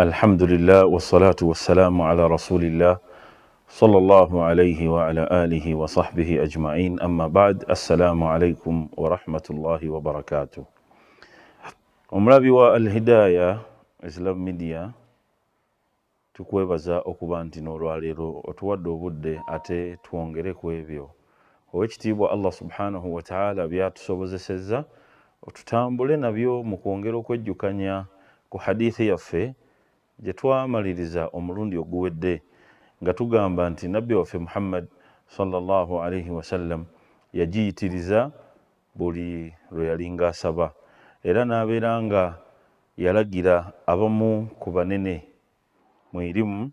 الحمد لله والصلاة والسلام على رسول الله صلى الله عليه وعلى آله وصحبه أجمعين أما بعد السلام عليكم ورحمة الله وبركاته omulabi wa Al-Hidayah Islam Media tukwebaza okuba nti n'olwaleero otuwadde obudde ate twongere ku ebyo ow'ekitiibwa Allah subhanahu wa ta'ala byatusobozesezza otutambule nabyo mu kwongera okwejjukanya ku hadithi yaffe gye twamaliriza omulundi oguwedde nga tugamba nti nabbi waffe Muhammad sallallahu alayhi wasallam yagiyitiriza buli lwe yalinga asaba era n'abeera nga yalagira abamu ku banene mu irimu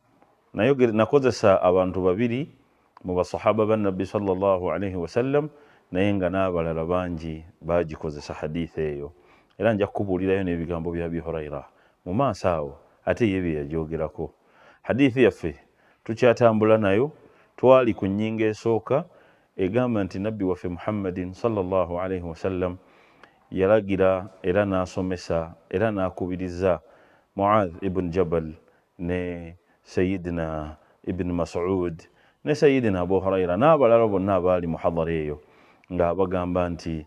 nakozesa abantu babiri mu basahaba ba nabbi sallallahu alayhi wasallam naye nga n'abalala bangi bagikozesa hadithi eyo era nja kukubuulirayo n'ebigambo bya Abi Hurayra mu maaso awo ate ye bye yagyogerako. Hadithi yaffe tukyatambula nayo, twali ku nnyingo esooka egamba nti nabbi waffe Muhammadin sallallahu alayhi wasallam yalagira era n'asomesa era n'akubiriza Mu'adh ibn Jabal ne Sayyidina Ibn Mas'ud ne Sayyidina Abu Hurayra n'abalala bonna abaali mu hadara eyo ng'abagamba nti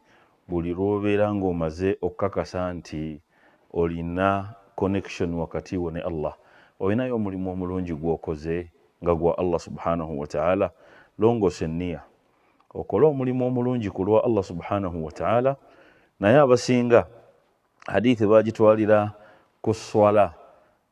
buli lw'obeera ng'omaze okukakasa nti olina connection wakati wo ne Allah, olinayo omulimu omulungi gw'okoze nga gwa Allah subhanahu wa ta'ala, longoosa enniya okole omulimu omulungi ku lwa Allah subhanahu wa ta'ala. Naye abasinga hadithi bagitwalira ku swala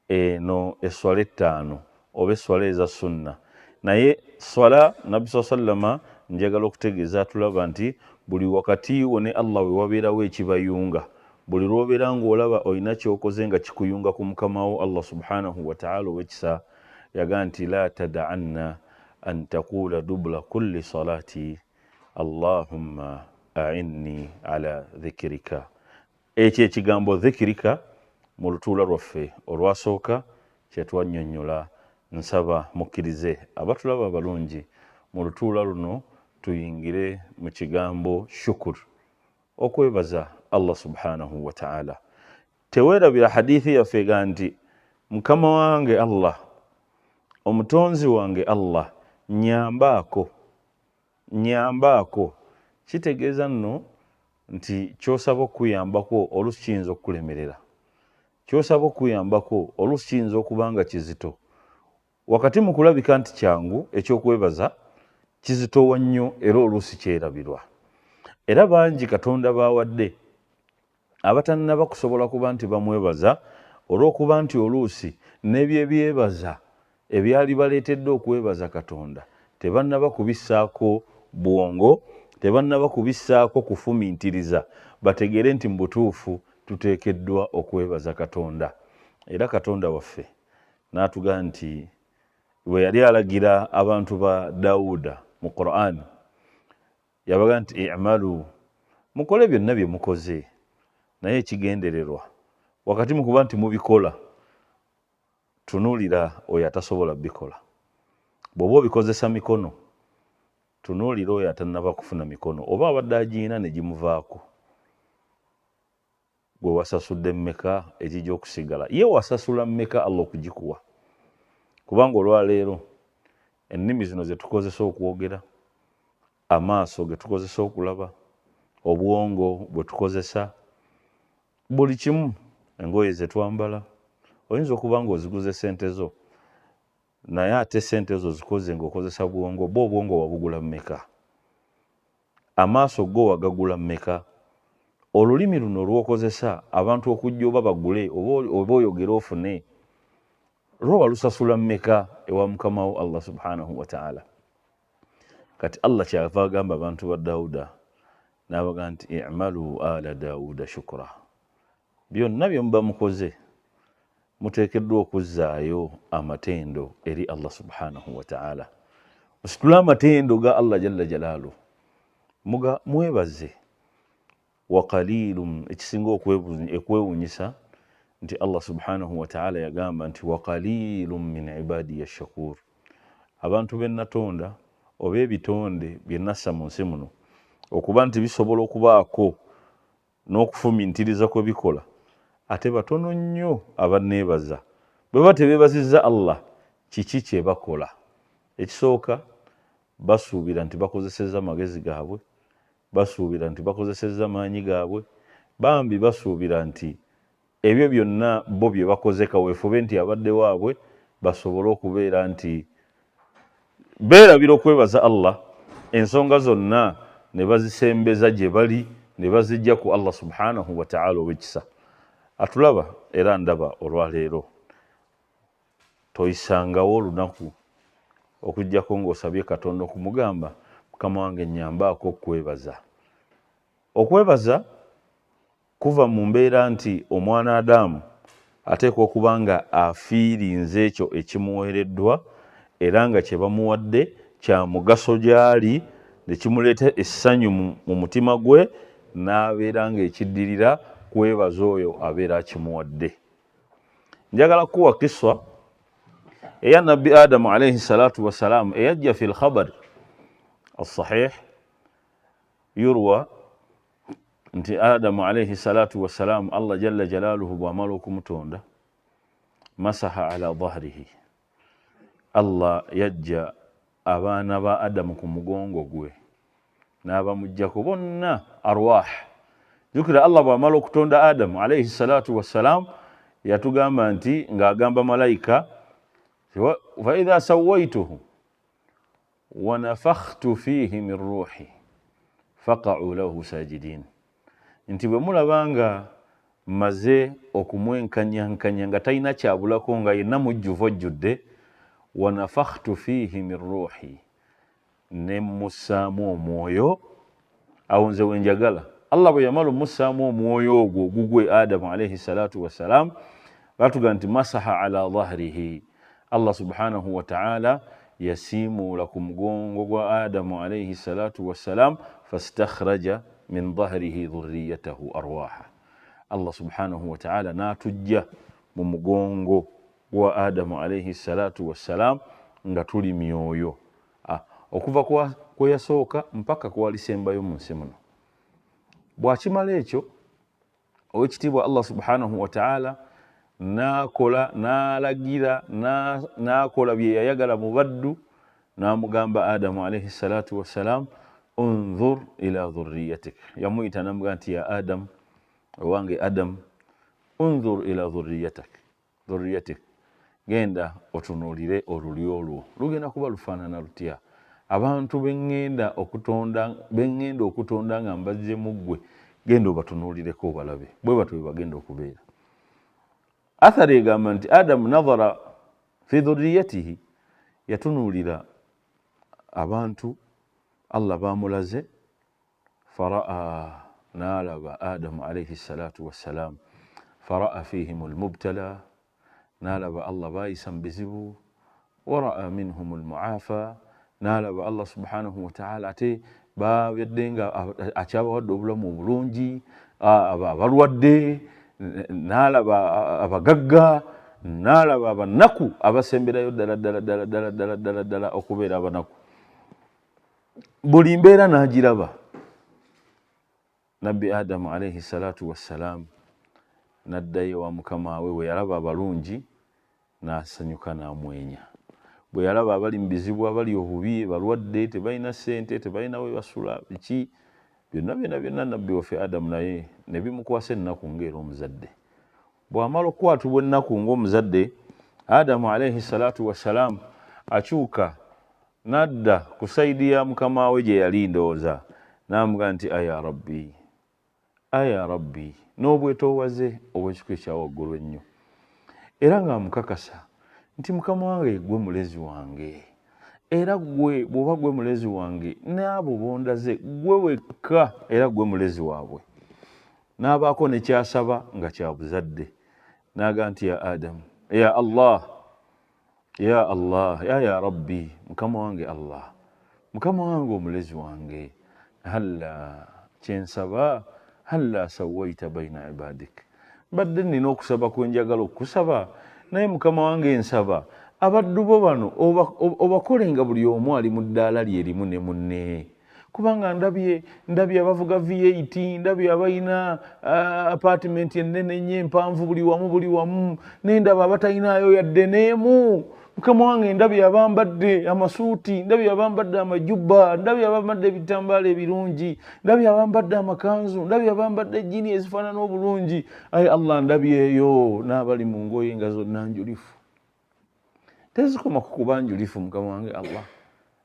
eno, eswala ettaano oba eswala eza sunna. Naye swala nabbi sallama njagala okutegeeza tulaba nti buli wakati wo ne Allah we wabeerawo ekibayunga, buli lw'obeera ng'olaba olina ky'okoze nga kikuyunga ku mukama wo Allah subhanahu wa ta'ala ow'ekisa, yaga nti la tada'anna an taqula dubla kulli salati Allahumma a'inni ala dhikirika. Ekyo ekigambo dhikirika mu lutuula lwaffe olwasooka kye twannyonnyola, nsaba mukkirize abatulaba abalungi mu lutuula luno tuyingire mu kigambo shukur, okwebaza Allah subhanahu wa ta'ala. Teweerabira hadithi yaffe ga nti mukama wange Allah, omutonzi wange Allah, nyambaako. Kitegeeza nno nti ky'osaba okuyambako oluusi kiyinza okukulemerera, ky'osaba okuyambako oluusi kiyinza okuba nga kizito. Wakati mu kulabika nti kyangu eky'okwebaza, kizitowa nnyo era oluusi kyerabirwa. Era bangi Katonda baawadde abatannaba kusobola kuba nti bamwebaza olw'okuba nti oluusi n'ebyebyebaza ebyali baleetedde okwebaza Katonda tebannaba kubissaako bwongo, tebannaba kubissaako kufumiintiriza bategere nti mu butuufu tuteekeddwa okwebaza Katonda. Era Katonda waffe n'atugaa nti bwe yali alagira abantu ba Daawuda mu Qur'an yabaga nti i'malu, mukole byonna bye mukoze, naye ekigendererwa wakati mu kuba nti mubikola tunuulira oyo atasobola bikola. Bw'oba obikozesa mikono, tunuulira oyo atannaba kufuna mikono, oba abadde agiyina ne gimuvaako. Gwe wasasudde mmeka egijja okusigala? Ye wasasula mmeka Allah okugikuwa? Kubanga olwaleero ennimi zino ze tukozesa okwogera, amaaso ge tukozesa okulaba, obwongo bwe tukozesa, buli kimu, engoye ze twambala, oyinza okuba ng'oziguze sente zo, naye ate sente zo zikoze ng'okozesa bwongo. Bo obwongo wabugula mmeka? Amaaso go wagagula mmeka? Olulimi luno lw'okozesa abantu okujja oba bagule oba oyogere ofune, lwo walusasula mmeka ewa mukama wo Allah subhanahu wa ta'ala? Kati Allah kyava agamba abantu ba Daawuda n'abaga nti i'malu ala Daawuda shukra, byonna bye muba mukoze muteekeddwa okuzzaayo amatendo eri Allah subhanahu wa ta'ala. Musitule amatendo ga Allah jalla jalaalu, mwebaze. Wa qalilum, ekisinga okwewunyisa nti Allah subhanahu wa ta'ala yagamba nti wa qalilum min ibadiya shakur, abantu be natonda oba ebitonde bye nassa mu nsi muno okuba nti bisobola okubaako n'okufumiintiriza kwe bikola, ate batono nnyo abanneebaza bwe tebeebazizza Allah kiki kye bakola? Ekisooka basuubira nti bakozesezza magezi gaabwe, basuubira nti bakozesezza maanyi gaabwe, bambi basuubira nti ebyo byonna bo bye bakoze kaweefube nti abadde waabwe basobole okubeera nti beerabira okwebaza Allah, ensonga zonna ne bazisembeza gye bali ne bazijja ku Allah subhanahu wa ta'ala ow'ekisa. Atulaba era ndaba olwaleero toyisangawo olunaku okuggyako ng'osabye Katonda okumugamba Mukama wange nnyambaako okwebaza. Okwebaza kuva mu mbeera nti omwana Adamu ateekwa okuba nga afiirinze ekyo ekimuweereddwa era nga kye bamuwadde kya mugaso gy'ali ne kimuleeta essanyu mu mutima gwe, n'abeera ng'ekiddirira kwebaza oyo abeera akimuwadde. Njagala kuwa kiswa eya Nabbi Adamu alayhi salatu wassalamu eyajja fi al-khabar as-sahih yurwa nti Adamu alayhi salatu wassalamu Allah jalla jalaaluhu bw'amala okumutonda masaha ala dhahrihi, Allah yajja abaana ba Adamu ku mugongo gwe n'abamuggyako bonna arwah. Jukira Allah bw'amala okutonda Adamu alayhi salatu wassalamu yatugamba nti ng'agamba malayika fa idha sawaituhu wa nafakhtu fihi min ruhi faqa'u lahu sajidin, nti bwe mulaba nga maze okumwenkanyankanya nga talina kyabulako nga yenna mujjuvu ojjudde, wa nafakhtu fihi min ruhi, ne mussaamu omwoyo. Awo nze wenjagala Allah bwe yamala omussaamu omwoyo ogwo ogugwe Adamu alayhi salatu wassalam, batuga nti masaha ala dhahrihi, Allah subhanahu wa ta'ala yasiimuula ku mugongo gwa Adamu alayhi salatu wassalam, fastakhraja min dhahrihi dhurriyatahu arwaha. Allah subhanahu wa ta'ala n'atujja mu mugongo gwa Adamu alayhi salatu wassalam nga tuli myoyo, okuva kwe yasooka mpaka kwalisembayo mu nsi muno. Bw'akimala ekyo ow'ekitiibwa Allah subhanahu wa ta'ala n'akola n'alagira n'akola bye yayagala mu baddu, n'amugamba Adamu alayhi salatu wassalam unzur ila dhurriyatik, yamuyita n'amugamba nti ya Adam, owange Adam, unzur ila dhurriyatik, genda otunuulire oluli olwo lugenda kuba lufaanana lutya. Abantu bengenda okutonda nga mbazze mu ggwe, genda obatunuulireko obalabe, bwe batyo bwe bagenda okubeera. Athari egamba nti Adamu nadhara fi dhurriyatihi, yatunuulira abantu Allah bamulaze, faraa, n'alaba Adamu alayhi salatu wassalam, faraa fihim almubtala, n'alaba Allah bayisa mu bizibu, waraa minhum almuafa, n'alaba Allah subhanahu wa ta'ala ate babadde nga akyabawadde obulamu obulungi, abalwadde, n'alaba abagagga, n'alaba abanaku abasemberayo ddala okubeera abanaku. Buli mbeera n'agiraba. Nabbi Adamu alayhi salatu wassalam n'addayo wa mukama we, bwe yalaba abalungi n'asanyuka n'amwenya. Bwe yalaba abali mu bizibu, abali obubi, balwadde, tebalina ssente, tebalina we basula, biki byonna nabbi waffe Adamu naye ne bimukwasa ennaku ng'era omuzadde. Bw'amala okukwatibwa ennaku ng'omuzadde, Adamu alayhi salatu wassalam akyuka n'adda ku sayidi ya mukama we gye yali ndowooza, n'amugamba nti aya rabbi, n'obwetoowaze obw'ekika ekya waggulu ennyo, era ng'amukakasa nti mukama wange gwe mulezi wange, era gwe bw'oba gwe mulezi wange n'abo bondaze gwe wekka, era gwe mulezi waabwe. N'abaako ne kyasaba nga kya buzadde, n'agamba nti ya Adamu, ya Allah, ya rabbi, mukama wange Allah, mukama wange omulezi wange, halla kyensaba, halla sawaita baina ibadik, badde nina okusaba kwenjagala okusaba, naye mukama wange nsaba abaddu bo bano obakolenga buli omu ali mu ddaala lye erimu ne munne, kubanga ndabye abavuga V8 ndabye abalina apartment ennene nnyo empanvu buli wamu n'endaba abatalinayo yadde n'emu. Mukama wange ndabye abambadde amasuuti, ndabye abambadde amajuba, ndabye abambadde ebitambaala ebirungi, ndabye abambadde amakanzu, ndabye abambadde ejjini ezifaanana obulungi. Ayi Allah, ndabyeyo n'abali mu ngoye nga zonna njulifu. Tezikoma ku kuba njulifu Mukama wange Allah,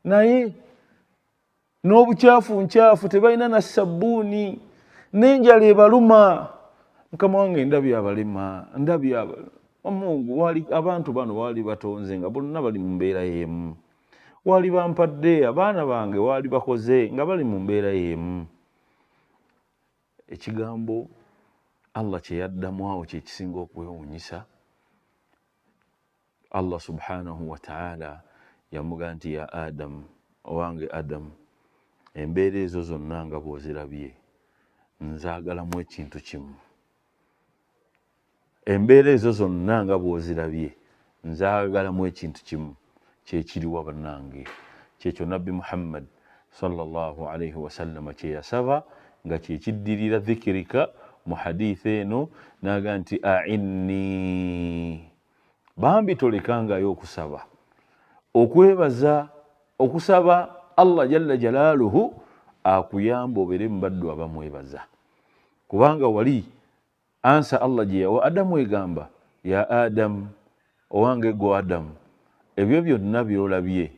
naye n'obukyafu nkyafu, tebalina na sabbuuni, n'enjala ebaluma. Mukama wange ndabye abalema, ndabye Mungu abantu bano waali batonze nga bonna bali mu mbeera y'emu. Waali bampadde abaana bange waali bakoze nga bali mu mbeera y'emu. Ekigambo Allah kye yaddamu awo kye kisinga okwewuunyisa. Allah subhanahu wa ta'ala yamuga nti ya Adam, owange Adam, embeera ezo zonna nga bw'ozirabye nzaagalamu ekintu kimu. Embeera ezo zonna nga bw'ozirabye nzaagalamu ekintu kimu, kyekiriwa bannange. Kyekyo Nabbi Muhammad sallallahu alayhi wasallama kye yasaba nga kyekiddirira dhikirika mu hadithi eno, naga nti a'inni, bambi tolekangayo okusaba, okwebaza, okusaba Allah jalla jalaaluhu akuyamba obeere mu baddu abamwebaza. Kubanga wali ansa Allah gye yawa Adamu egamba, ya Adam, owange gwe Adamu, ebyo byonna byolabye,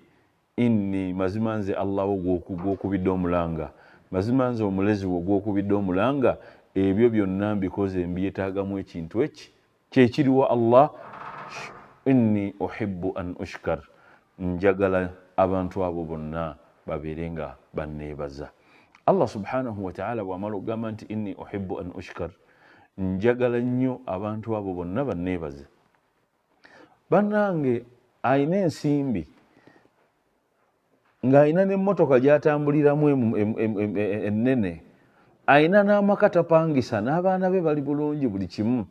inni, mazima nze Allah wo gw'okubidde omulanga, mazima nze omulezi wo gw'okubidde omulanga, ebyo byonna mbikoze mbyetaagamu ekintu eki kyekiriwa Allah. Inni uhibbu an ushkar, njagala abantu abo bonna babeere nga banneebaza. Allah subhanahu wa ta'ala bw'amala okugamba nti inni uhibbu an ushkar, njagala nnyo abantu abo bonna banneebaze. Bannange ayina ensimbi ng'ayina n'emmotoka gy'atambuliramu ennene, ayina n'amaka tapangisa, n'abaana be bali bulungi buli kimu,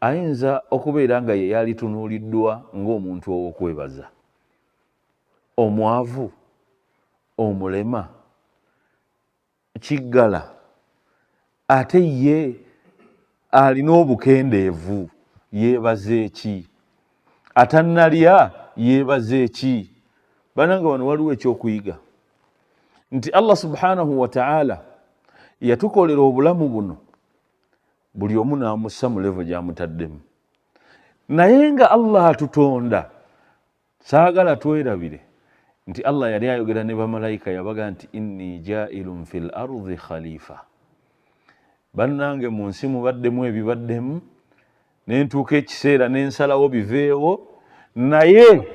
ayinza okubeera nga ye yalitunuuliddwa ng'omuntu ow'okwebaza. Omwavu, omulema, kiggala, ate ye alina obukendeevu, yeebaza eki? Atannalya yeebaza eki? Bannange wano waliwo ekyokuyiga nti Allah subhanahu wa ta'ala yatukolera obulamu buno buli omu n'amussa mu levo gy'amutaddemu. Naye nga Allah atutonda, saagala twerabire nti Allah yali ayogera ne bamalayika, yabaga nti inni jaa'ilun fil ardi khalifa. Bannange mu nsi mubaddemu ebibaddemu, nentuuka ekiseera nensalawo biveewo, naye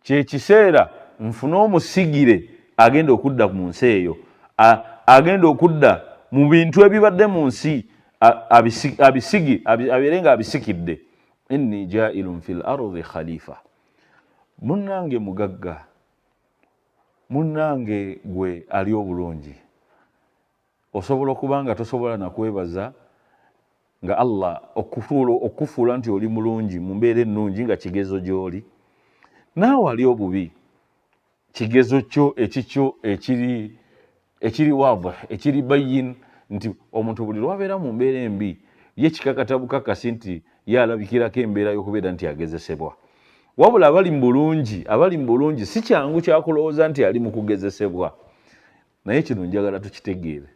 kyekiseera nfune omusigire agenda okudda mu nsi eyo, agenda okudda mu bintu ebibadde mu nsi, abeere nga abisikidde. Inni jaa'ilun fil ardi khalifa. Munnange mugagga, munnange gwe ali obulungi, osobola okuba nga tosobola nakwebaza nga Allah okufuula nti oli mulungi mu mbeera ennungi nga kigezo gy'oli. Naawe ali obubi, kigezo kyo ekikyo ekiri waadih, ekiri bayin, nti omuntu buli lwabeera mu mbeera embi ye kikakata bukakasi nti ye alabikirako embeera y'okubeera nti agezesebwa. Wabula abali mu bulungi si kyangu kyakulowooza nti ali mu kugezesebwa. Naye kino njagala tukitegeere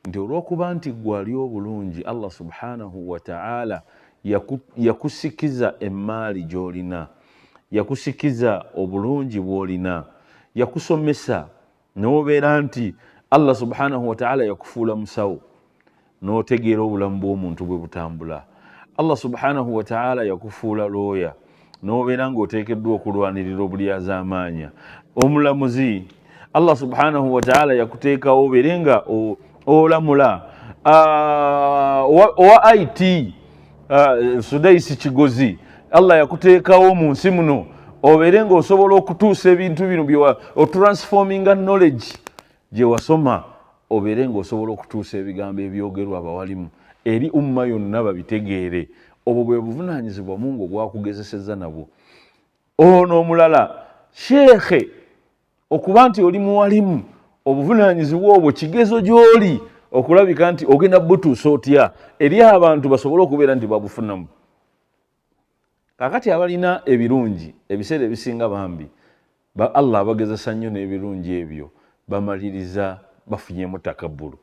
nti olw'okuba nti gwe ali obulungi, Allah subhanahu wa ta'ala yakusikiza emmaali gy'olina, yakusikiza obulungi bw'olina, yakusomesa n'obeera nti Allah subhanahu wa ta'ala yakufuula musawo n'otegeera obulamu bw'omuntu bwe butambula. Allah subhanahu wa ta'ala yakufuula looya n'obeera ng'oteekeddwa okulwanirira obulyazaamaanya. Omulamuzi, Allah subhanahu wa ta'ala yakuteekawo obeere nga olamula. Owa IT, Sudaisi Kigozi, Allah yakuteekawo mu nsi muno obeere ng'osobola okutuusa ebintu bino otransforminga knowledge gye wasoma, obeere ng'osobola okutuusa ebigambo ebyogerwa abawalimu eri umma yonna babitegeere. Obwo bwe buvunaanyizibwa Mungu obwakugezesezza nabwo. Ono omulala sheekhe okuba nti oli muwalimu obuvunaanyizibwa obwo kigezo gy'oli okulabika nti ogenda butuusa otya eri abantu basobole okubeera nti babufunamu. Kakati abalina ebirungi ebiseera ebisinga bambi Allah abagezesa nnyo n'ebirungi ebyo bamaliriza bafunyemu takabbulu,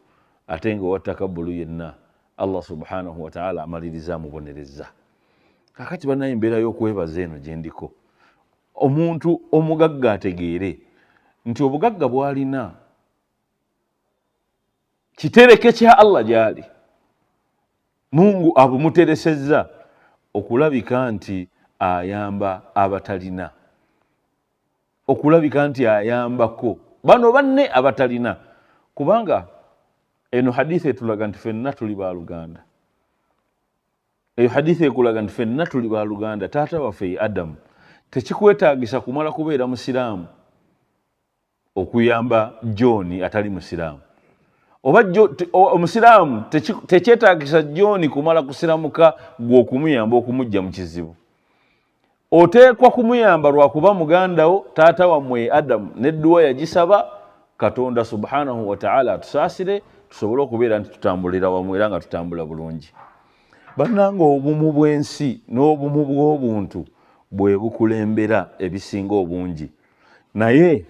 ate nga owa takabbulu yenna Allah subhanahu wa ta'ala amaliriza amubonereza. Kakati banaye embeera y'okwebaza eno gye ndiko, omuntu omugagga ategeere nti obugagga bw'alina kitereke kya Allah gy'ali. Mungu abumuteresezza okulabika nti ayamba abatalina, okulabika nti ayambako bano banne abatalina, kubanga eno hadithi etulaga nti ffenna tuli baluganda. Eyo hadithi ekulaga nti ffenna tuli baluganda. Taata waffe Adamu tekikwetaagisa kumala kubeera musiraamu okuyamba John atali musiraamu, oba omusiraamu tekyetaagisa John kumala kusiramuka gwe okumuyamba okumujja mu kizibu. Oteekwa kumuyamba lwakuba mugandawo taata wammwe Adamu n'edduwa yagisaba Katonda subhanahu wa ta'ala atusaasire tusobole okubeera nti tutambulira wamu era nga tutambula bulungi. Bannanga obumu bw'ensi n'obumu bw'obuntu bwe bukulembera ebisinga obungi, naye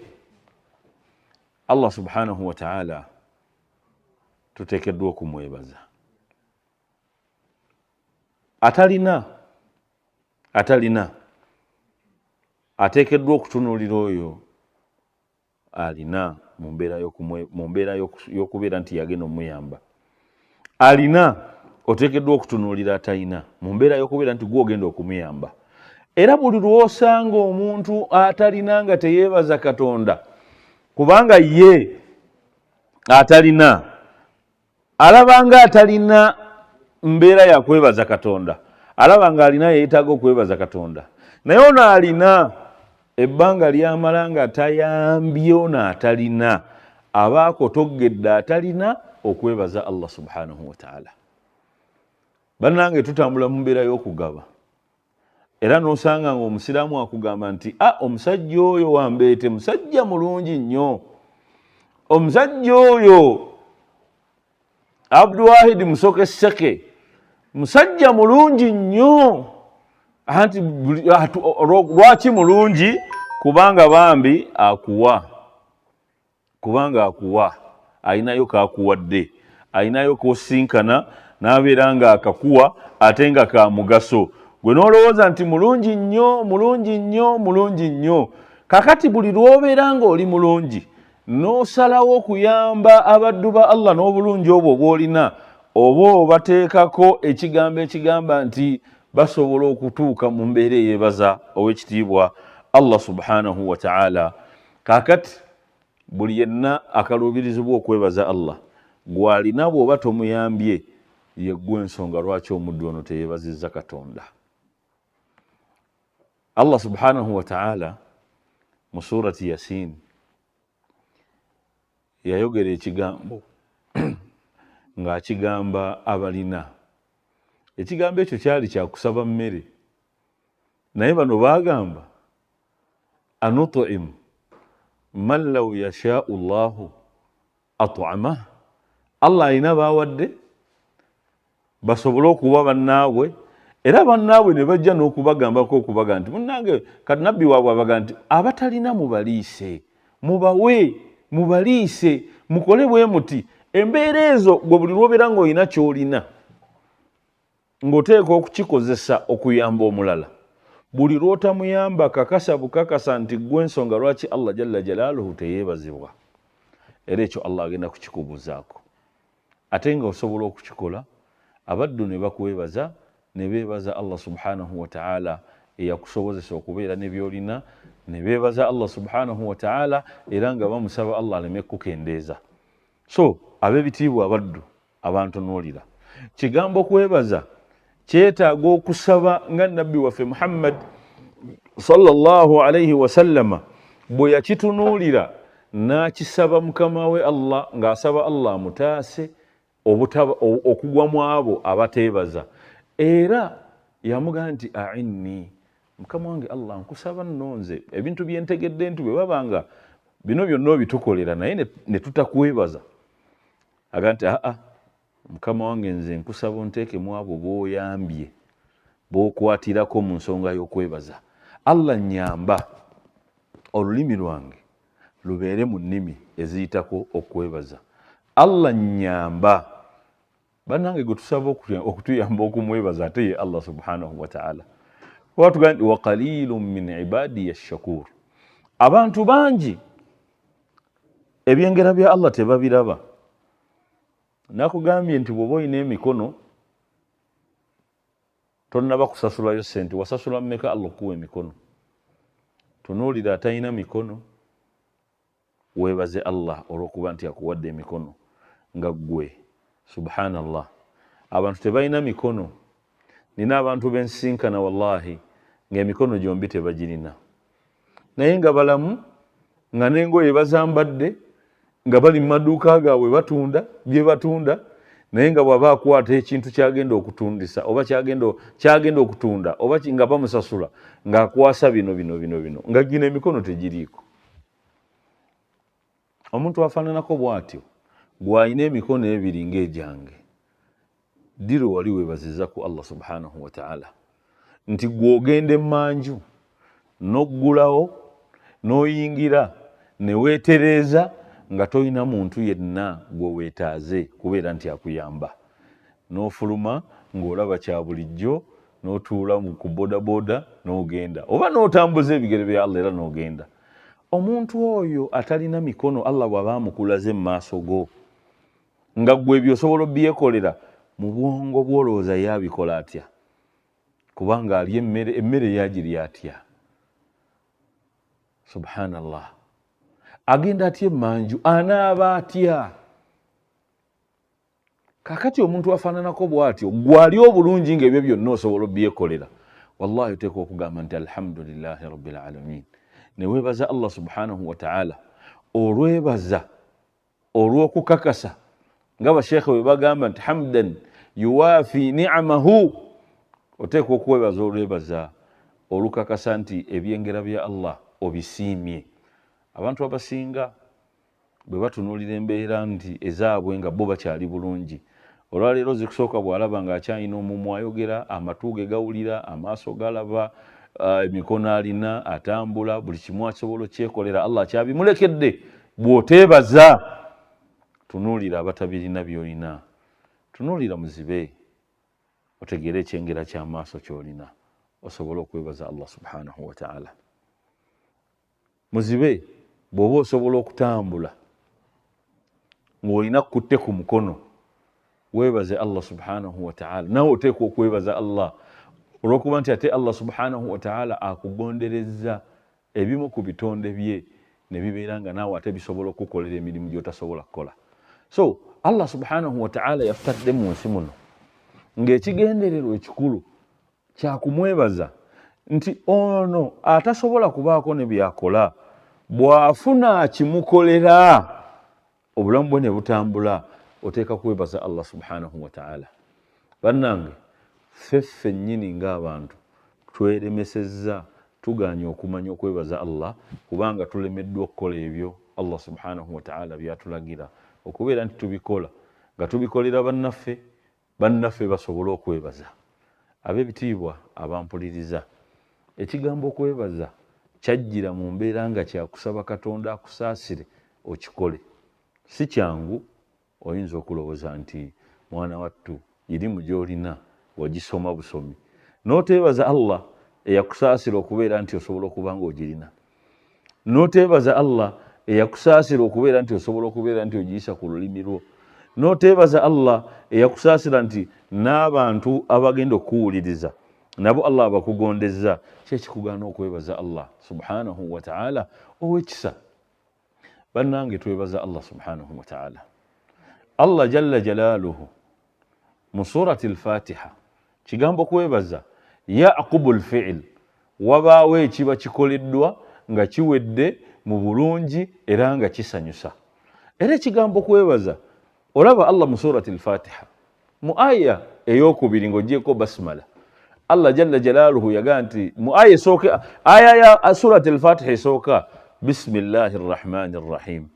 Allah subhanahu wa ta'ala tuteekeddwa okumwebaza. Atalina ateekeddwa okutunuulira oyo alina mu mbeera y'okubeera nti yagenda omuyamba. Alina oteekeddwa okutunuulira atalina mu mbeera y'okubeera nti gwe ogenda okumuyamba. Era buli lw'osanga omuntu atalina nga teyeebaza Katonda kubanga ye atalina, alaba nga atalina mbeera ya kwebaza Katonda, alaba nga alina yeetaaga okwebaza Katonda. Naye ono alina ebbanga lyamala nga tayambye ono atalina, abaako toggedde atalina okwebaza Allah subhanahu wa ta'ala. Bannange tutambula mu mbeera y'okugaba, era n'osanga ng'omusiraamu akugamba nti omusajja oyo wambeete musajja mulungi nnyo, omusajja oyo Abdulwahid Musoke Seke musajja mulungi nnyo. Anti lwaki mulungi? Kubanga bambi akuwa ayinayo kakuwadde, ayinayo kosinkana n'abeera nga akakuwa ate nga ka mugaso. Gwe n'olowooza nti mulungi nnyo. Kakati buli lw'obeera ng'oli mulungi n'osalawo okuyamba abaddu ba Allah n'obulungi obwo bw'olina, oba obateekako ekigambo ekigamba nti basobola okutuuka mu mbeera eyeebaza ow'ekitiibwa Allah subhanahu wa ta'ala. Kakati buli yenna akaluubirizibwa okwebaza Allah gw'alina bw'oba tomuyambye yeggwe ensonga lwaki omuddu ono teyeebazizza Katonda. Allah subhanahu wa ta'ala mu surati Yasin yayogera ekigambo ng'akigamba abalina. Ekigambo ekyo kyali kyakusaba mmere, naye bano baagamba anutu'imu man law yashaa'u Allahu at'amah. Allah alina baawadde basobole okuwa bannaabwe, era bannaabwe ne bajja n'okubagambako okubaga nti munnange kati nabbi waabwe abaga nti abatalina mubaliise, mubawe, mubaliise, mukole bwe muti. Embeera ezo gwe buli lw'obeera ng'olina ky'olina ng'oteekwa okukikozesa okuyamba omulala. Buli lw'otamuyamba kakasa bukakasa nti gwe ensonga lwaki Allah jalla jalaaluhu teyeebazibwa, era ekyo Allah agenda kukikubuzaako. Ate nga osobola okukikola abaddu ne bakwebaza, ne beebaza Allah subhanahu wa ta'ala eyakusobozesa okubeera ne by'olina, ne beebaza Allah subhanahu wa ta'ala era nga bamusaba Allah aleme kukendeeza. So ab'ebitiibwa abaddu abantunuulira, kigambo kwebaza kyetaaga okusaba nga nabbi waffe Muhammad sallallahu alayhi wa sallama bwe yakitunuulira n'akisaba mukama we Allah, ng'asaba Allah amutaase okugwa mu abo abateebaza. Era yamugamba nti a'inni, mukama wange Allah nkusaba nnonze ebintu bye ntegedde nti bwe babanga bino byonna bitukolera naye ne tutakwebaza aga nti mukama wange nze nkusaba onteekemu abo b'oyambye b'okwatirako mu nsonga y'okwebaza. Allah nnyamba olulimi lwange lubeere mu nnimi eziyitako okwebaza. Allah nnyamba bannange gwe tusaba okutuyamba okumwebaza ate ye Allah subhanahu wa ta'ala. Watugamba nti wa qalilun min ibadiya ash-shakur. Abantu bangi ebyengera bya Allah tebabiraba. Nakugambye nti bw'oba olina emikono tonnaba kusasulayo ssente, wasasula mmeka Allah okuwa emikono? Tunuulira atalina mikono, weebaze Allah olw'okuba nti akuwadde emikono nga ggwe. Subhanallah, abantu tebalina mikono. Nina abantu bensinkana wallahi ng'emikono gyombi tebagirina, naye nga balamu, nga n'engoye bazambadde, nga bali mu maduuka gaabwe batunda bye batunda, naye nga bw'aba akwata ekintu kyagenda okutundisa oba kyagenda okutunda oba nga bamusasula ng'akwasa bino nga gina emikono tegiriiko. Omuntu afaananako bw'atyo gw'alina emikono ebiri ng'egyange, diro wali weebaziza ku Allah subhanahu wa ta'ala nti gw'ogenda emmanju n'oggulawo n'oyingira ne weetereeza nga tolina muntu yenna gwe weetaaze kubeera nti akuyamba, n'ofuluma ng'olaba kya bulijjo n'otuula ku bodaboda n'ogenda oba n'otambuza ebigere bya Allah era n'ogenda. Omuntu oyo atalina mikono Allah bw'aba amukulaze mu maaso go nga ggwe ebyo osobola obyekolera, mu bwongo bw'olowooza ye abikola atya? Kubanga ali emmere yagirya atya? Subhanallah, agenda atya emmanju, anaaba atya? Kakati omuntu afaananako bw'atyo gw'ali obulungi ng'ebyo byonna osobola obyekolera, wallahi oteekwa okugamba nti alhamdulillahi rabbil alamin, ne weebaza Allah subhanahu wa ta'ala olwebaza olw'okukakasa nga basheekhe bwe bagamba nti hamdan yuwaafi ni'amahu. Oteekwa okwebaza olwebaza olukakasa nti ebyengera bya Allah obisiimye. Abantu abasinga bwe batunuulira embeera nti ezaabwe nga bo bakyali bulungi, olwaleero zikusooka bw'alaba ng'akyalina omumwa ayogera, amatu ge gawulira, amaaso galaba, emikono alina, atambula, buli kimu asobola okyekolera, Allah akyabimulekedde. Bw'oteebaza, tunuulira abatabirina by'olina, tunuulira muzibe otegeere ekyengera ky'amaaso ky'olina osobole okwebaza Allah subhanahu wa ta'ala. Muzibe bw'oba osobola okutambula ng'olina kutte ku mukono, weebaze Allah subhanahu wa ta'ala. Nawe oteekwa okwebaza Allah olw'okuba nti ate Allah subhanahu wa ta'ala akugonderezza ebimu ku bitonde bye ne bibeera nga naawe ate bisobola okukolera emirimu gy'otasobola kukola. So Allah subhanahu wa ta'ala yafutadde mu nsi muno ng'ekigendererwa ekikulu kya kumwebaza nti ono atasobola kubaako ne byakola, bw'afuna akimukolera obulamu bwe ne butambula, oteeka kwebaza Allah subhanahu wa ta'ala. Bannange, ffe nnyini ng'abantu tweremesezza, tugaanye okumanya okwebaza Allah kubanga tulemeddwa okukola ebyo Allah subhanahu wa ta'ala byatulagira okubeera nti tubikola nga tubikolera bannaffe basobole okwebaza. Ab'ebitiibwa abampuliriza, ekigambo okwebaza kyajjira mu mbeera nga kyakusaba Katonda akusaasire okikole. Si kyangu, oyinza okulowooza nti mwana wattu irimu gy'olina wagisoma busomi, n'oteebaza Allah eyakusaasira okubeera nti osobola okuba ng'ogirina, n'oteebaza Allah eyakusaasira okubeera nti osobola okubeera nti ogiyisa ku lulimi lwo, n'oteebaza Allah eyakusaasira nti n'abantu abagenda okuwuliriza nabo Allah abakugondezza. Kyekikugaana okwebaza Allah subhanahu wa ta'ala ow'ekisa. Bannange, twebaza Allah subhanahu wa ta'ala. Allah jalla jalaaluhu mu surati al-Fatiha kigambo kwebaza yaqubu al-fi'l, wabaawo ekiba kikoleddwa nga kiwedde mu bulungi era nga kisanyusa. Era ekigambo kwebaza olaba Allah mu surati al-Fatiha mu aya ey'okubiri ng'ogyeko basmala, Allah jalla jalaaluhu yagaa nti mu aya esooka, aya ya surati al-Fatiha esooka bisimillahi rrahmani rrahim.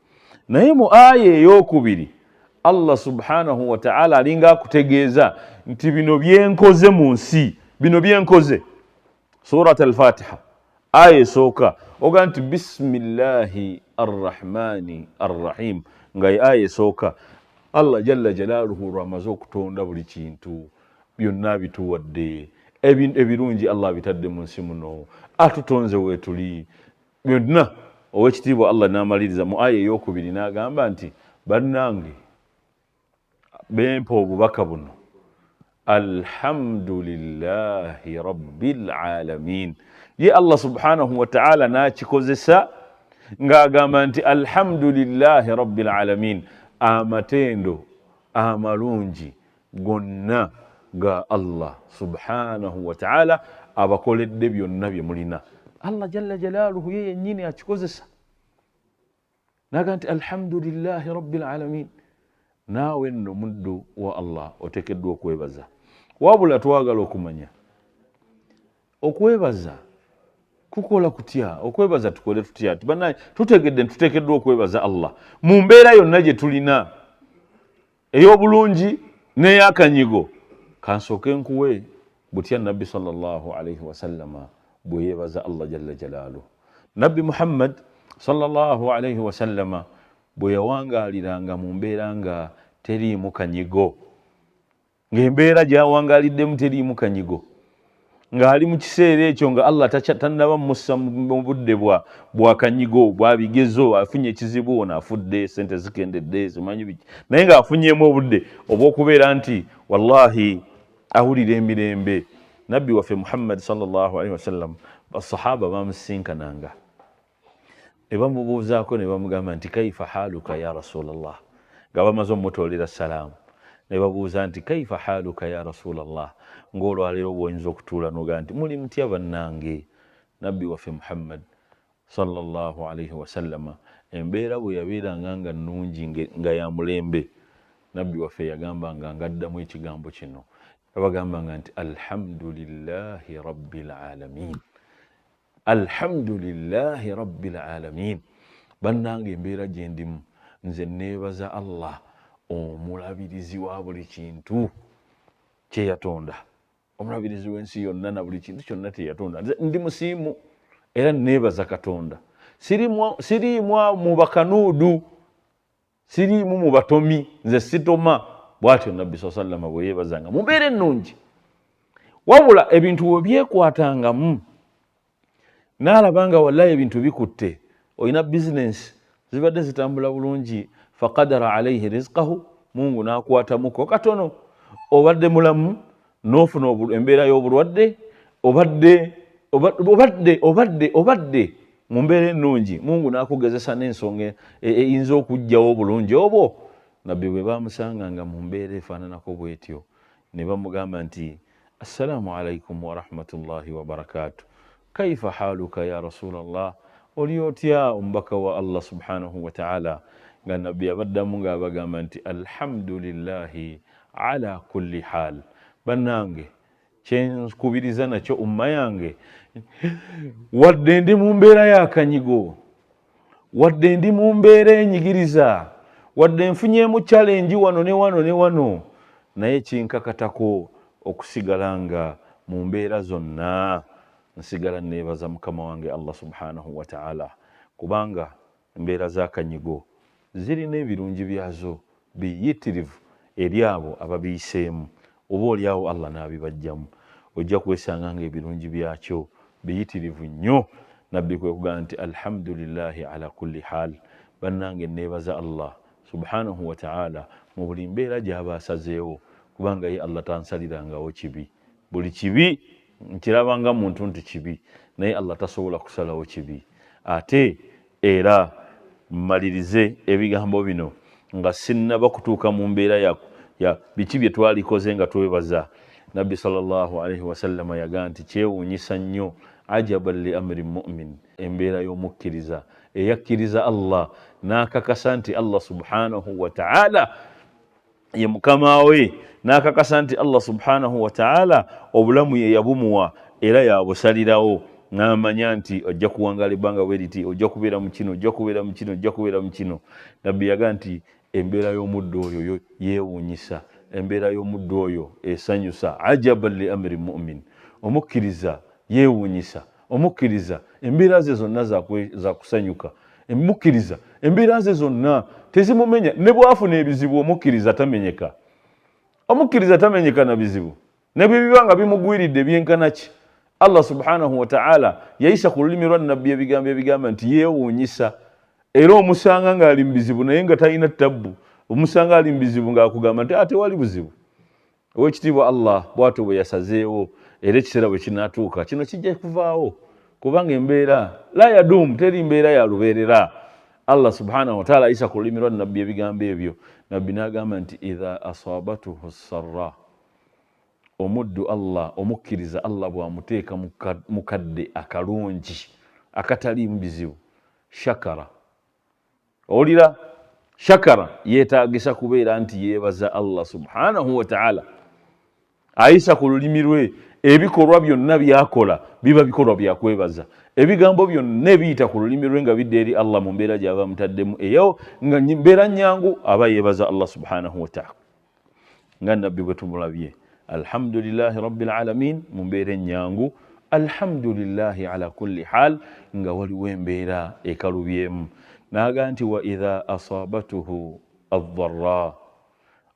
Naye mu aya eyokubiri Allah subhanahu wa ta'ala alinga akutegeeza nti bino byenkoze mu nsi, bino byenkoze. Surat al-Fatiha aya esooka oga nti bisimillahi arrahmani arrahim, nga aya esooka Allah jalla jalaaluhu lwamaze okutonda buli kintu byonna bituwadde, ebirungi Allah bitadde mu nsi muno, atutonze weetuli byonna. Owekitiibwa Allah n'amaliriza mu aya eyokubiri n'agamba nti bannange bempa obubaka buno, alhamdulillahi rabbil alamin. Ye Allah subhanahu wa ta'ala n'akikozesa ng'agamba nti alhamdulillahi rabbil alamin, amatendo amalungi gonna ga Allah subhanahu wa ta'ala abakoledde byonna bye mulina. Allah jalla jalaaluhu ye yennyini akikozesa naga nti alhamdulillahi rabbil alamin. Naawe nno muddu wa Allah oteekeddwa okwebaza, wabula twagala okumanya okwebaza kukola kutya, okwebaza tukole tutya? Bannange tutegedde tuteekeddwa okwebaza Allah mu mbeera yonna gye tulina, ey'obulungi n'ey'akanyigo. Kansooke nkuwe butya Nabbi sallallahu alayhi wa sallama bwe yeebaza Allah jalla jalaaluhu. Nabbi Muhammad sallallahu alayhi wa sallama bwe yawangaaliranga mu mbeera nga teriimu kanyigo, ng'embeera gy'awangaaliddemu teriimu kanyigo, ng'ali mu kiseera ekyo nga Allah tannaba mussa mu budde bwa kanyigo, bwa bigezo, afunye ekizibu, ono afudde, sente zikendedde, zimanyi biki, naye ng'afunyeemu obudde obw'okubeera nti wallahi awulira emirembe. Nabbi waffe Muhammad sallallahu alayhi wa sallam basahaba bamusinkananga ne bamubuuzaako ne bamugamba nti kaifa haluka ya rasulallah, nga bamaze omutolera salaamu ne babuuza nti kaifa haluka ya rasulallah, ng'olwaleero bw'oyinza okutuula noga nti muli mutya bannange. Nabbi waffe Muhammad sallallahu alayhi wa sallama embeera bwe yabeeranga nga nnungi nga ya mulembe, Nabbi waffe yagambanga ng'addamu ekigambo kino, yabagambanga nti alhamdulillahi rabbil alamin, alhamdulillahi rabbil alamin. Bannange embeera gye ndimu nze neebaza Allah omulabirizi wa buli kintu kye yatonda, omulabirizi w'ensi yonna na buli kintu kyonna teyatonda. Nze ndi musiimu era neebaza Katonda, siriimu mu bakanuudu, siriimu mu batomi, nze sitoma. Bw'atyo Nabbi sallallahu alayhi wa sallam bwe yeebazanga mu mbeera ennungi, wabula ebintu bwe byekwatangamu n'alabanga wallahi ebintu bikutte, olina bizinensi zibadde zitambula bulungi, faqadara alayhi rizqahu, Mungu n'akwatamuko katono, obadde mulamu n'ofuna embeera y'obulwadde, obadde mu mbeera ennungi, Mungu n'akugezesa n'ensonga eyinza okuggyawo obulungi obwo. Nabbi bwe bamusanganga mu mbeera efaananako bw'etyo ne bamugamba nti assalamu alaikum wa rahmatullahi wa barakatuh, kaifa haluka ya rasulallah, oli otya omubaka wa Allah subhanahu wa ta'ala? Nga Nabbi abaddamu ng'abagamba nti alhamdulillahi ala kulli hal. Bannange kyenkubiriza nakyo umma yange, wadde ndi mu mbeera y'akanyigo, wadde ndi mu mbeera enyigiriza, wadde nfunyeemu challenge wano ne wano ne wano, naye kinkakatako okusigala nga mu mbeera zonna nsigala neebaza Mukama wange Allah subhanahu wa ta'ala, kubanga embeera z'akanyigo zirina ebirungi byazo biyitirivu eri abo ababiyiseemu. Oba oliawo Allah n'abibajjamu, ojja kwesanga nga ebirungi byakyo biyitirivu nnyo. Nabbi kwe kugamba nti alhamdulillahi ala kulli hal. Bannange neebaza Allah subhanahu wa ta'ala mu buli mbeera gy'aba asazeewo, kubanga ye Allah tansalirangawo kibi. Buli kibi nkirabanga muntu nti kibi, naye Allah tasobola kusalawo kibi. Ate era mmalirize ebigambo bino nga sinnaba kutuuka mu mbeera ya biki bye twalikoze nga twebaza. Nabbi sallallahu alayhi wa sallam yagaa nti kyewuunyisa nnyo, ajaban li amri mu'min, embeera y'omukkiriza eyakkiriza Allah n'akakasa nti Allah subhanahu wa ta'ala ye mukama we, n'akakasa nti Allah subhanahu wa ta'ala obulamu ye yabumuwa era yabusalirawo. n'amanya nti ojja kuwangala ebbanga bwe liti, ojja kubeera mu kino, ojja kubeera mu kino, ojja kubeera mu kino. Nabbi yaga nti embeera y'omuddu oyo yeewuunyisa, embeera y'omuddu oyo esanyusa. Ajaban li amri mu'min, omukkiriza yeewuunyisa, omukkiriza embeera ze zonna za kusanyuka, omukkiriza embeera ze zonna tezimumenya. Ne bwafuna ebizibu omukkiriza tamenyeka, omukkiriza tamenyeka na bizibu, ne bwe biba nga bimugwiridde byenkana ki. Allah subhanahu wa ta'ala yayisa ku lulimi lwa nabbi ebigamba nti yeewuunyisa, era omusanga ng'ali mu bizibu naye nga talina ttabbu, omusanga ali mu bizibu ng'akugamba nti tewali buzibu. Owekitiibwa Allah bw'atyo bwe yasazeewo, era ekiseera bwe kinaatuuka kino kijja kuvaawo, kubanga embeera la yadumu, teri mbeera ya lubeerera. Allah subhanahu wa ta'ala ayisa ku lulimi lwa nabbi ebigambo ebyo. Nabbi n'agamba nti idha asabatuhu sarra, omuddu Allah, omukkiriza Allah bw'amuteeka mu kadde akalungi akataliimu bizibu, shakara. Olira shakara yeetaagisa kubeera nti yeebaza Allah subhanahu wa ta'ala. Ayisa ku lulimi lwe ebikolwa byonna byakola biba bikolwa bya kwebaza, ebigambo byonna ebiyita ku lulimi lwe nga bidde eri Allah mu mbeera gy'aba mutaddemu eyo nga mbeera nnyangu, aba yeebaza Allah subhanahu wa ta'ala. Nga nabbi bwe tumulabye, alhamdulillahi rabbil alamin mu mbeera ennyangu, alhamdulillahi ala kulli hal nga waliwo embeera ekalubyemu. N'aga nti wa idha asabatuhu ad-dharra,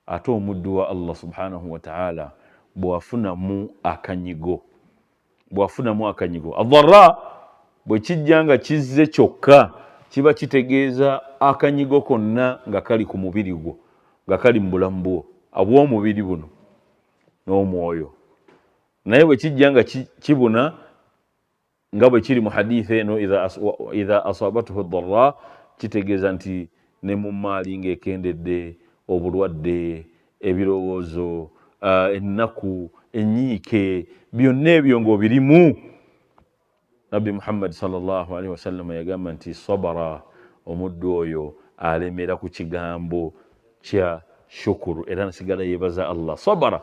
ate omuddu wa Allah subhanahu wa ta'ala bw'afunamu akanyigo, ad-dharra bwe kijja nga kizze kyokka kiba kitegeeza akanyigo konna nga kali ku mubiri gwo, nga kali mu bulamu bwo obw'omubiri buno n'omwoyo. Naye bwe kijja nga kibuna nga bwe kiri mu hadithi eno idha asabatuhu ad-dharra, kitegeeza nti ne mu maali ng'ekendedde, obulwadde, ebirowoozo, ennaku, enyiike, byonna ebyo ng'obirimu. Nabbi Muhammad sallallahu alaihi wasallam yagamba nti sabara, omuddu oyo alemera ku kigambo kya shukuru, era nasigala yeebaza Allah. Sabara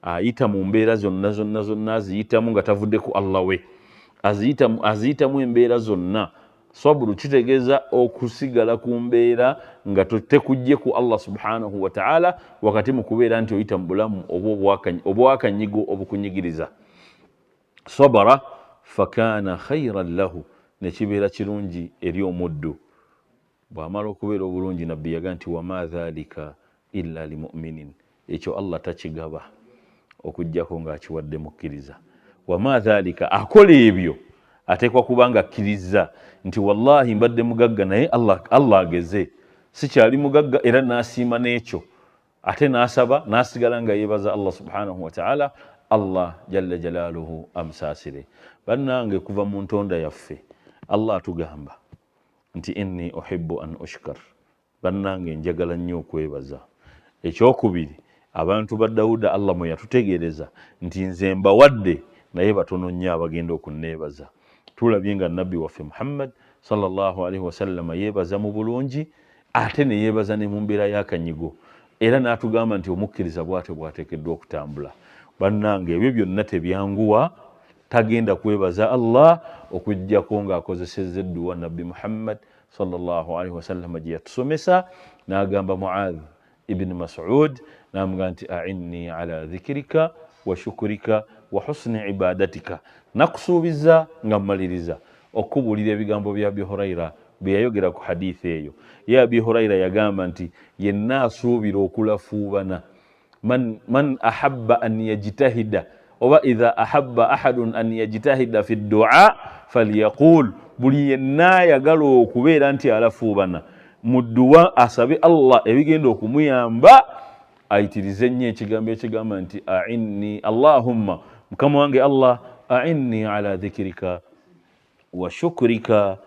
ayita mu mbeera zonna aziyitamu nga tavudde ku Allah we, aziyitamu embeera zonna. Saburu kitegeeza okusigala ku mbeera nga tekujje ku Allah subhanahu wa ta'ala wakati mu kubeera nti oyita mu bulamu obwakanyigo obukunyigiriza. Sabara fakana khayran lahu, ne kibeera kirungi eri omuddu. Bw'amala okubeera obulungi, nabbi yaga nti wama dhalika illa limu'minin, ekyo Allah takigaba okujjako ng'akiwadde mukkiriza. Wama dhalika, akola ebyo ateekwa kuba nga akkiriza nti wallahi mbadde mugagga naye Allah ageze, sikyali mugagga, era n'asiima n'ekyo, ate n'asaba n'asigala nga yeebaza Allah subhanahu wa ta'ala. Allah jalla jalaaluhu amusaasire. Bannange, kuva mu ntonda yaffe Allah atugamba nti inni uhibbu an ushkar. Bannange, njagala nnyo okwebaza. Ekyokubiri, abantu ba Dawuda Allah mwe yatutegeereza nti nze mbawadde naye batono nnyo abagenda okunneebaza. Tulabye nga nabbi waffe Muhammad sallallahu alaihi wasallam yeebaza mu bulungi, ate ne yeebaza ne mu mbeera y'akanyigo, era n'atugamba nti omukkiriza bw'ateekeddwa okutambula. Bannange, ebyo byonna tebyanguwa, tagenda kwebaza Allah okujjako ng'akozesezza edduwa nabbi Muhammad sallallahu alaihi wasallam gye yatusomesa. N'agamba Mu'adh ibn Mas'ud, n'amugamba nti a'inni ala dhikrika wa shukrika wa husni ibadatika. Nakusuubiza nga mmaliriza okubuulira ebigambo bya Abi Hurayra bye yayogera ku hadithi eyo. Ye Abi Hurayra yagamba nti yenna asuubira okulafuubana, man ahabba an yajtahida oba idha ahabba ahadun an yajtahida fi du'a falyaqul, buli yenna ayagala okubeera nti alafuubana mu dduwa asabe Allah ebigenda okumuyamba, ayitirize nnyo ekigambo ekigamba nti a'inni Allahumma, mukama wange Allah, a'inni ala dhikrika wa shukrika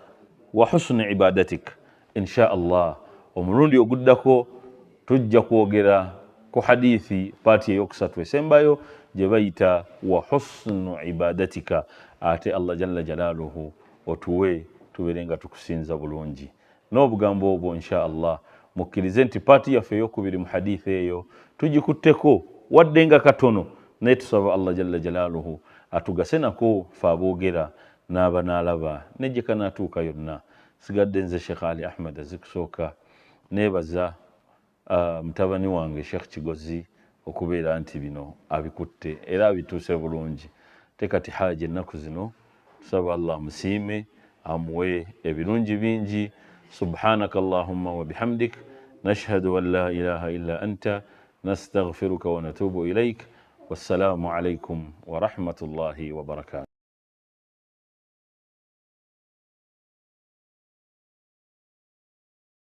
wa husni ibadatik. Insha Allah omulundi oguddako tujja kwogera ku hadithi paati eyokusatu esembayo gye bayita wa husnu ibadatika. Ate Allah jalla jalaaluhu otuwe tubeere nga tukusinza bulungi. N'obugambo obwo insha Allah mukkirize nti paati yaffe ey'okubiri mu hadithi eyo tugikutteko wadde nga katono, naye tusaba Allah jalla jalaaluhu atugase nako fe aboogera n'aba n'alaba nejje kanaatuuka yonna. Sigadde nze Sheikh Ali Ahmed azikusooka, neebaza mutabani wange Sheikh Kigozi okubeera nti bino abikutte era abituuse bulungi. Tekati haaji ennaku zino tusaba Allah musiime amuwe ebirungi bingi. Subhanaka Allahumma wa bihamdik nashhadu an la ilaha illa anta nastaghfiruka wa natubu ilayk. Wassalamu alaykum wa rahmatullahi wa barakatuh.